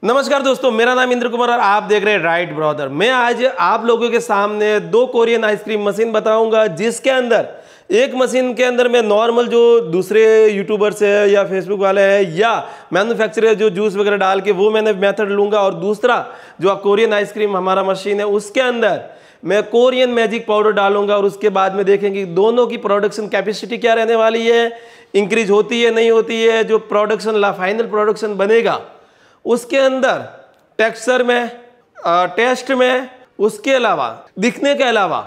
नमस्कार दोस्तों, मेरा नाम इंद्र कुमार और आप देख रहे हैं राइट ब्रदर। मैं आज आप लोगों के सामने दो कोरियन आइसक्रीम मशीन बताऊंगा, जिसके अंदर एक मशीन के अंदर मैं नॉर्मल जो दूसरे यूट्यूबर्स है या फेसबुक वाले हैं या मैन्युफैक्चरर जो जूस वगैरह डाल के वो मैंने मेथड लूंगा, और दूसरा जो कोरियन आइसक्रीम हमारा मशीन है उसके अंदर मैं कोरियन मैजिक पाउडर डालूंगा, और उसके बाद में देखेंगे दोनों की प्रोडक्शन कैपेसिटी क्या रहने वाली है, इंक्रीज होती है नहीं होती है। जो प्रोडक्शन फाइनल प्रोडक्शन बनेगा उसके अंदर टेक्सचर में, टेस्ट में, उसके अलावा दिखने के अलावा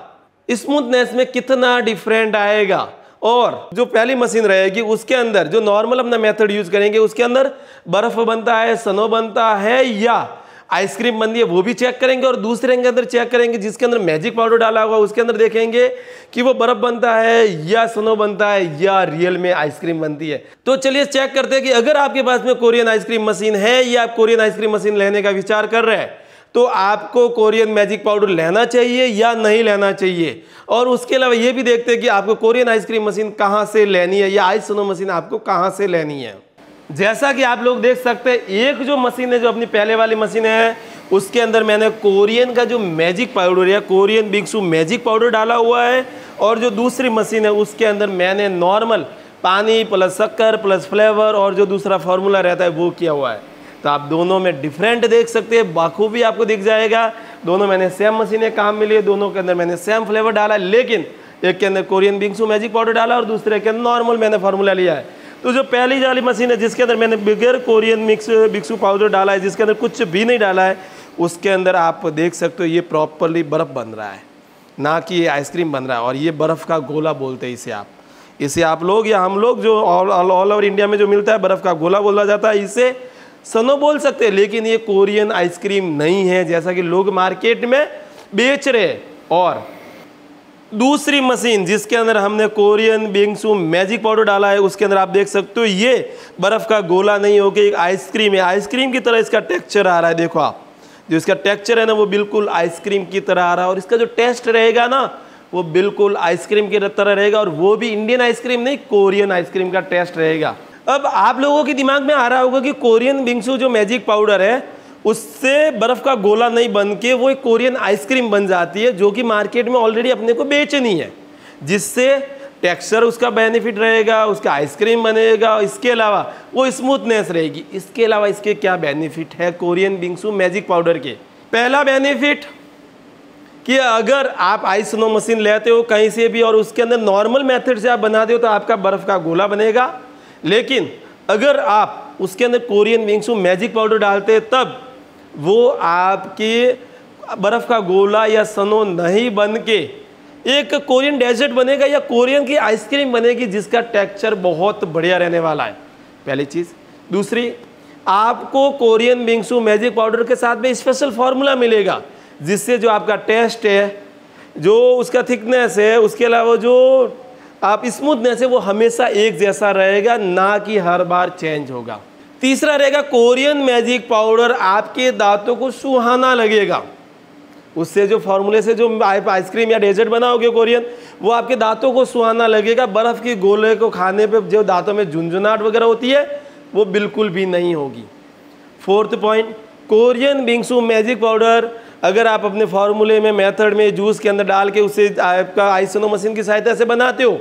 स्मूथनेस में कितना डिफरेंट आएगा। और जो पहली मशीन रहेगी उसके अंदर जो नॉर्मल अपना मेथड यूज करेंगे उसके अंदर बर्फ बनता है, स्नो बनता है या आइसक्रीम बनती है, वो भी चेक करेंगे। और दूसरे के अंदर चेक करेंगे जिसके अंदर मैजिक पाउडर डाला हुआ उसके अंदर देखेंगे कि वो बर्फ बनता है या स्नो बनता है या रियल में आइसक्रीम बनती है। तो चलिए चेक करते हैं कि अगर आपके पास में कोरियन आइसक्रीम मशीन है या आप कोरियन आइसक्रीम मशीन लेने का विचार कर रहे हैं तो आपको कोरियन मैजिक पाउडर लेना चाहिए या नहीं लेना चाहिए। और उसके अलावा ये भी देखते हैं कि आपको कोरियन आइसक्रीम मशीन कहाँ से लेनी है या आइस स्नो मशीन आपको कहाँ से लेनी है। जैसा कि आप लोग देख सकते हैं, एक जो मशीन है जो अपनी पहले वाली मशीन है उसके अंदर मैंने कोरियन का जो मैजिक पाउडर या कोरियन बिंगसू मैजिक पाउडर डाला हुआ है, और जो दूसरी मशीन है उसके अंदर मैंने नॉर्मल पानी प्लस शक्कर प्लस फ्लेवर और जो दूसरा फार्मूला रहता है वो किया हुआ है। तो आप दोनों में डिफरेंट देख सकते हैं, बाखूबी आपको दिख जाएगा। दोनों मैंने सेम मशीनें काम मिली है, दोनों के अंदर मैंने सेम फ्लेवर डाला, लेकिन एक के अंदर कोरियन बिंगसू मैजिक पाउडर डाला और दूसरे के अंदर नॉर्मल मैंने फार्मूला लिया है। तो जो पहली वाली मशीन है जिसके अंदर मैंने बिगर कोरियन बिंगसू पाउडर डाला है, जिसके अंदर कुछ भी नहीं डाला है, उसके अंदर आप देख सकते हो ये प्रॉपरली बर्फ़ बन रहा है, ना कि ये आइसक्रीम बन रहा है। और ये बर्फ़ का गोला बोलते हैं इसे आप लोग या हम लोग जो ऑल ओवर इंडिया में जो मिलता है बर्फ़ का गोला बोला जाता है, इसे स्नो बोल सकते हैं। लेकिन ये कोरियन आइसक्रीम नहीं है जैसा कि लोग मार्केट में बेच रहे हैं। और दूसरी मशीन जिसके अंदर हमने कोरियन बिंगसू मैजिक पाउडर डाला है उसके अंदर आप देख सकते हो ये बर्फ़ का गोला नहीं होकर एक आइसक्रीम है। आइसक्रीम की तरह इसका टेक्सचर आ रहा है, देखो आप, जो इसका टेक्सचर है ना वो बिल्कुल आइसक्रीम की तरह आ रहा है। और इसका जो टेस्ट रहेगा ना वो बिल्कुल आइसक्रीम की तरह रहेगा, और वो भी इंडियन आइसक्रीम नहीं, कोरियन आइसक्रीम का टेस्ट रहेगा। अब आप लोगों के दिमाग में आ रहा होगा कि कोरियन बिंगसू जो मैजिक पाउडर है उससे बर्फ़ का गोला नहीं बन के वो एक कोरियन आइसक्रीम बन जाती है, जो कि मार्केट में ऑलरेडी अपने को बेचनी है, जिससे टेक्सचर उसका बेनिफिट रहेगा, उसका आइसक्रीम बनेगा, इसके अलावा वो स्मूथनेस रहेगी। इसके अलावा इसके क्या बेनिफिट है कोरियन बिंगसू मैजिक पाउडर के? पहला बेनिफिट कि अगर आप आइस स्नो मशीन लेते हो कहीं से भी और उसके अंदर नॉर्मल मेथड से आप बनाते हो तो आपका बर्फ़ का गोला बनेगा। लेकिन अगर आप उसके अंदर कोरियन बिंगसू मैजिक पाउडर डालते हैं तब वो आपकी बर्फ़ का गोला या स्नो नहीं बन के एक कोरियन डेजर्ट बनेगा या कोरियन की आइसक्रीम बनेगी, जिसका टेक्सचर बहुत बढ़िया रहने वाला है, पहली चीज़। दूसरी, आपको कोरियन बिंगसू मैजिक पाउडर के साथ में स्पेशल फार्मूला मिलेगा, जिससे जो आपका टेस्ट है, जो उसका थिकनेस है, उसके अलावा जो आप स्मूथनेस है वो हमेशा एक जैसा रहेगा, ना कि हर बार चेंज होगा। तीसरा रहेगा कोरियन मैजिक पाउडर आपके दांतों को सुहाना लगेगा। उससे जो फार्मूले से जो आइसक्रीम या डेजर्ट बनाओगे कोरियन, वो आपके दांतों को सुहाना लगेगा। बर्फ़ के गोले को खाने पे जो दांतों में झुंझुनाहट वगैरह होती है वो बिल्कुल भी नहीं होगी। Fourth point, Korean bingsu magic powder अगर आप अपने फार्मूले में मेथड में जूस के अंदर डाल के उसे आपका आइस स्नो मशीन की सहायता से बनाते हो,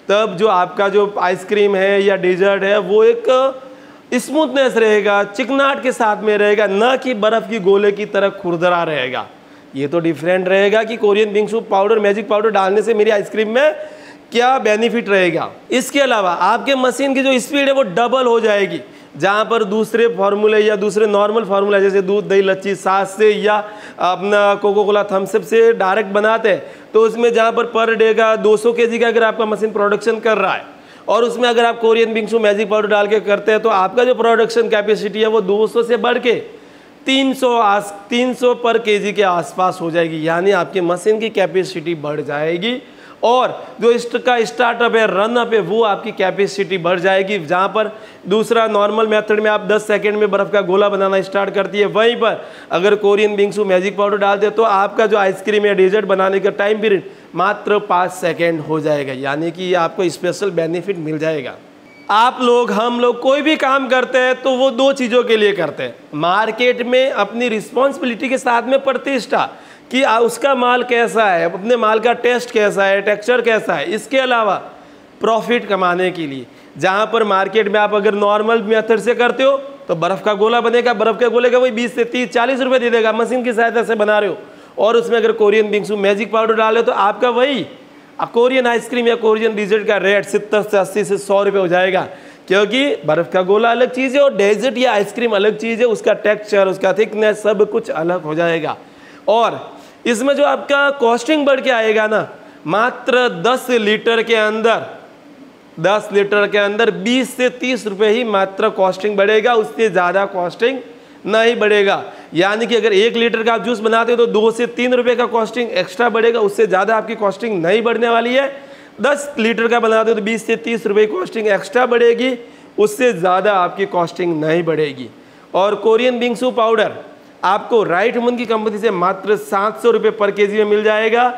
तब जो आपका जो आइसक्रीम है या डेजर्ट है वो एक स्मूथनेस रहेगा, चिकनाहट के साथ में रहेगा, ना कि बर्फ़ की गोले की तरह खुरदरा रहेगा। ये तो डिफरेंट रहेगा कि कोरियन बिंगसू पाउडर मैजिक पाउडर डालने से मेरी आइसक्रीम में क्या बेनिफिट रहेगा। इसके अलावा आपके मशीन की जो स्पीड है वो डबल हो जाएगी। जहाँ पर दूसरे फार्मूले या दूसरे नॉर्मल फार्मूला जैसे दूध दही लच्छी सास से या अपना कोको कोला थम्स अप से डायरेक्ट बनाते हैं, तो उसमें जहाँ पर डे का 200 kg का अगर आपका मशीन प्रोडक्शन कर रहा है और उसमें अगर आप कोरियन बिंगसू मैजिक पाउडर डाल के करते हैं तो आपका जो प्रोडक्शन कैपेसिटी है वो 200 से बढ़ के 300 पर केजी के आसपास हो जाएगी। यानी आपकी मशीन की कैपेसिटी बढ़ जाएगी, और जो इसका स्टार्टअप है, रनअप है, वो आपकी कैपेसिटी बढ़ जाएगी। जहाँ पर दूसरा नॉर्मल मेथड में आप 10 सेकंड में बर्फ़ का गोला बनाना स्टार्ट करती है, वहीं पर अगर कोरियन बिंगसू मैजिक पाउडर डालते हैं तो आपका जो आइसक्रीम या डेजर्ट बनाने का टाइम पीरियड मात्र 5 सेकंड हो जाएगा। यानी कि ये आपको स्पेशल बेनिफिट मिल जाएगा। आप लोग, हम लोग कोई भी काम करते हैं तो वो दो चीज़ों के लिए करते हैं। मार्केट में अपनी रिस्पॉन्सिबिलिटी के साथ में प्रतिष्ठा कि उसका माल कैसा है, अपने माल का टेस्ट कैसा है, टेक्सचर कैसा है। इसके अलावा प्रॉफिट कमाने के लिए, जहाँ पर मार्केट में आप अगर नॉर्मल मेथड से करते हो तो बर्फ़ का गोला बनेगा, बर्फ़ के गोले का वही 20 से 30 40 रुपये दे देगा, मशीन की सहायता से बना रहे हो। और उसमें अगर कोरियन बिंगसू मैजिक पाउडर डाले तो आपका वही कोरियन आइसक्रीम या कोरियन डिजर्ट का रेट 70 से 80 से 100 रुपये हो जाएगा, क्योंकि बर्फ़ का गोला अलग चीज़ है और डेजर्ट या आइसक्रीम अलग चीज़ है, उसका टेक्सचर, उसका थिकनेस सब कुछ अलग हो जाएगा। और इसमें जो आपका कॉस्टिंग बढ़ के आएगा ना, मात्र 10 लीटर के अंदर 20 से 30 रुपये ही मात्र कॉस्टिंग बढ़ेगा, उससे ज़्यादा कॉस्टिंग नहीं बढ़ेगा। यानी कि अगर 1 लीटर का आप जूस बनाते हो तो 2 से 3 रुपये का कॉस्टिंग एक्स्ट्रा बढ़ेगा, उससे ज़्यादा आपकी कॉस्टिंग नहीं बढ़ने वाली है। 10 लीटर का बनाते हो तो 20 से 30 रुपये कॉस्टिंग एक्स्ट्रा बढ़ेगी, उससे ज़्यादा आपकी कॉस्टिंग नहीं बढ़ेगी। और कोरियन बिंगसू पाउडर आपको राइट ह्यूमन की कंपनी से मात्र 700 रुपये पर केजी में मिल जाएगा।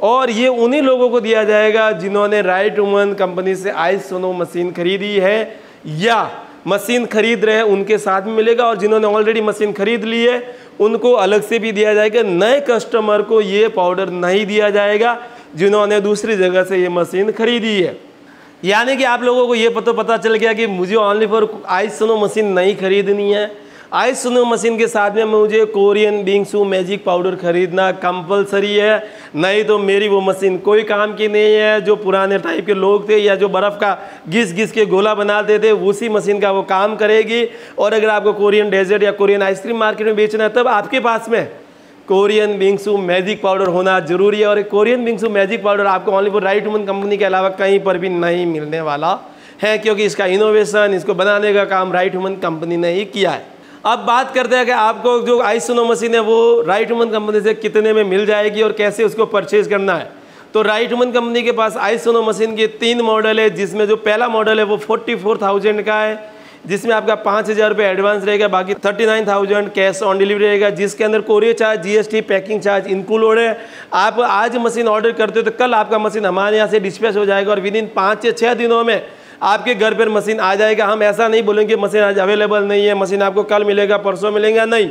और ये उन्हीं लोगों को दिया जाएगा जिन्होंने राइट ह्यूमन कंपनी से आइस सोनो मशीन खरीदी है या मशीन खरीद रहे हैं, उनके साथ में मिलेगा। और जिन्होंने ऑलरेडी मशीन खरीद ली है उनको अलग से भी दिया जाएगा। नए कस्टमर को ये पाउडर नहीं दिया जाएगा जिन्होंने दूसरी जगह से ये मशीन खरीदी है। यानी कि आप लोगों को ये पता चल गया कि मुझे ओनली फॉर आइस सोनो मशीन नहीं खरीदनी है, आइस सोनो मशीन के साथ में मुझे कोरियन बिंगसू मैजिक पाउडर खरीदना कंपलसरी है, नहीं तो मेरी वो मशीन कोई काम की नहीं है। जो पुराने टाइप के लोग थे या जो बर्फ़ का घिस के गोला बनाते थे उसी मशीन का वो काम करेगी। और अगर आपको कोरियन डेजर्ट या कोरियन आइसक्रीम मार्केट में बेचना है तब आपके पास में कोरियन बिंगसू मैजिक पाउडर होना जरूरी है। और कोरियन बिंगसू मैजिक पाउडर आपको only for right human company के अलावा कहीं पर भी नहीं मिलने वाला है, क्योंकि इसका इनोवेशन, इसको बनाने का काम राइट ह्यूमन कंपनी ने ही किया है। अब बात करते हैं कि आपको जो आइस सोनो मशीन है वो राइट ह्यूमन कंपनी से कितने में मिल जाएगी और कैसे उसको परचेज करना है। तो राइट ह्यूमन कंपनी के पास आइस सोनो मशीन के 3 मॉडल है, जिसमें जो पहला मॉडल है वो 44,000 का है, जिसमें आपका 5,000 रुपये एडवांस रहेगा, बाकी 39,000 कैश ऑन डिलीवरी रहेगा, जिसके अंदर courier charge, GST, packing charge include है। आप आज मशीन ऑर्डर करते हो तो कल आपका मशीन हमारे यहाँ से डिस्पैच हो जाएगा और विद इन 5 से 6 दिनों में आपके घर पर मशीन आ जाएगा। हम ऐसा नहीं बोलेंगे मशीन आज अवेलेबल नहीं है, मशीन आपको कल मिलेगा, परसों मिलेगा, नहीं।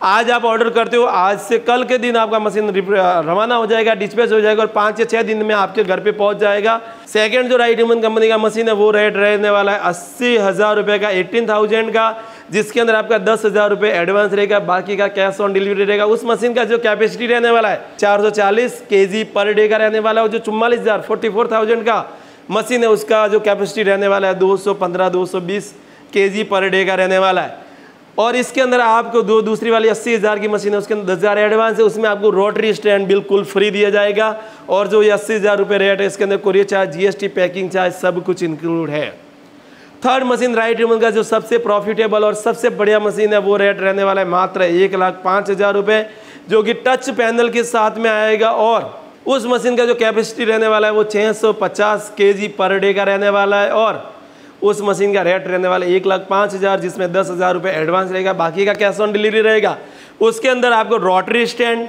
आज आप ऑर्डर करते हो, आज से कल के दिन आपका मशीन रवाना हो जाएगा, डिस्पैच हो जाएगा और 5 से 6 दिन में आपके घर पे पहुंच जाएगा। सेकंड जो राइट ह्यूमन कंपनी का मशीन है वो रेट रहने वाला है 80,000 रुपये का, 18,000 का, जिसके अंदर आपका 10,000 रुपये एडवांस रहेगा, बाकी का कैश ऑन डिलीवरी रहेगा। उस मशीन का जो कैपेसिटी रहने वाला है 440 kg पर डे का रहने वाला है। जो 44,000 का मशीन है उसका जो कैपेसिटी रहने वाला है 215-220 kg पर डे का रहने वाला है। और इसके अंदर आपको दूसरी वाली 80,000 की मशीन है, उसके अंदर 10,000 एडवांस है, उसमें आपको रोटरी स्टैंड बिल्कुल फ्री दिया जाएगा। और जो ये 80,000 रुपये रेट है इसके अंदर courier charge, GST, packing charge सब कुछ इंक्लूड है। थर्ड मशीन राइट ह्यूमन का जो सबसे प्रॉफिटेबल और सबसे बढ़िया मशीन है वो रेट रहने वाला है मात्र 1,05,000 रुपये, जो कि टच पैनल के साथ में आएगा। और उस मशीन का जो कैपेसिटी रहने वाला है वो 650 kg पर डे का रहने वाला है। और उस मशीन का रेट रहने वाला है 1,05,000, जिसमें 10,000 रुपये एडवांस रहेगा, बाकी का कैश ऑन डिलीवरी रहेगा। उसके अंदर आपको रोटरी स्टैंड,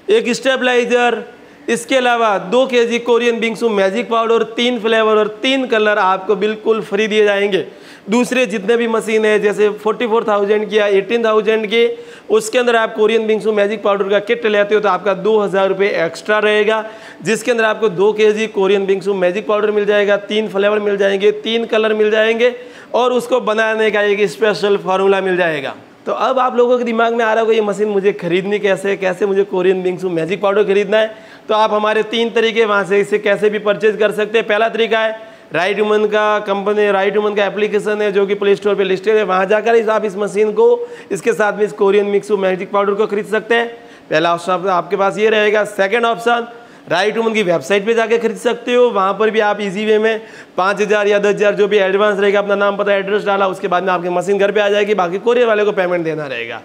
एक स्टेबलाइजर, इसके अलावा 2 kg Korean bingsu magic powder, 3 flavour और 3 कलर आपको बिल्कुल फ्री दिए जाएंगे। दूसरे जितने भी मशीन है जैसे 44,000 की या 18,000 की, उसके अंदर आप कोरियन बिंगसू मैजिक पाउडर का किट लेते हो तो आपका 2,000 रुपये एक्स्ट्रा रहेगा, जिसके अंदर आपको 2 kg Korean bingsu magic powder मिल जाएगा, 3 फ्लेवर मिल जाएंगे, 3 कलर मिल जाएंगे और उसको बनाने का एक स्पेशल फार्मूला मिल जाएगा। तो अब आप लोगों के दिमाग में आ रहा होगा ये मशीन मुझे खरीदनी कैसे मुझे कोरियन बिंगसू मैजिक पाउडर खरीदना है। तो आप हमारे 3 तरीके वहाँ से इसे कैसे भी परचेज कर सकते हैं। पहला तरीका है राइट ह्यूमन का कंपनी, राइट ह्यूमन का एप्लीकेशन है जो कि प्ले स्टोर पे लिस्टेड है, वहाँ जाकर आप इस मशीन को इसके साथ में इस कोरियन बिंगसू मैजिक पाउडर को खरीद सकते हैं। पहला ऑप्शन आपके पास ये रहेगा। सेकंड ऑप्शन राइट ह्यूमन की वेबसाइट पे जाके खरीद सकते हो, वहाँ पर भी आप इजी वे में 5,000 या 10,000 जो भी एडवांस रहेगा, अपना नाम पता एड्रेस डाला, उसके बाद में आपकी मशीन घर पे आ जाएगी, बाकी कोरियर वाले को पेमेंट देना रहेगा।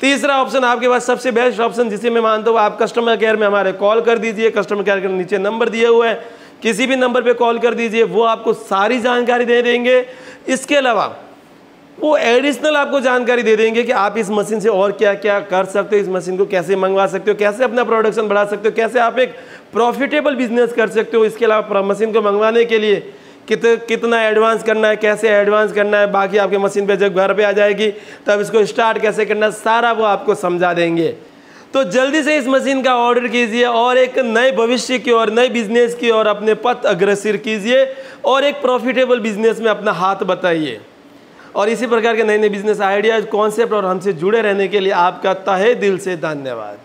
तीसरा ऑप्शन आपके पास सबसे बेस्ट ऑप्शन जिसे मैं मानता हूँ, आप कस्टमर केयर में हमारे कॉल कर दीजिए। कस्टमर केयर के नीचे नंबर दिए हुए हैं, किसी भी नंबर पे कॉल कर दीजिए, वो आपको सारी जानकारी दे देंगे। इसके अलावा वो एडिशनल आपको जानकारी दे देंगे कि आप इस मशीन से और क्या क्या कर सकते हो, इस मशीन को कैसे मंगवा सकते हो, कैसे अपना प्रोडक्शन बढ़ा सकते हो, कैसे आप एक प्रॉफिटेबल बिजनेस कर सकते हो। इसके अलावा मशीन को मंगवाने के लिए कितना एडवांस करना है, कैसे एडवांस करना है, बाकी आपके मशीन पे जब घर पे आ जाएगी तब इसको स्टार्ट कैसे करना है, सारा वो आपको समझा देंगे। तो जल्दी से इस मशीन का ऑर्डर कीजिए और एक नए भविष्य की और नए बिजनेस की और अपने पथ अग्रसर कीजिए और एक प्रॉफिटेबल बिजनेस में अपना हाथ बताइए। और इसी प्रकार के नए नए बिजनेस आइडियाज, कॉन्सेप्ट और हमसे जुड़े रहने के लिए आपका तहे दिल से धन्यवाद।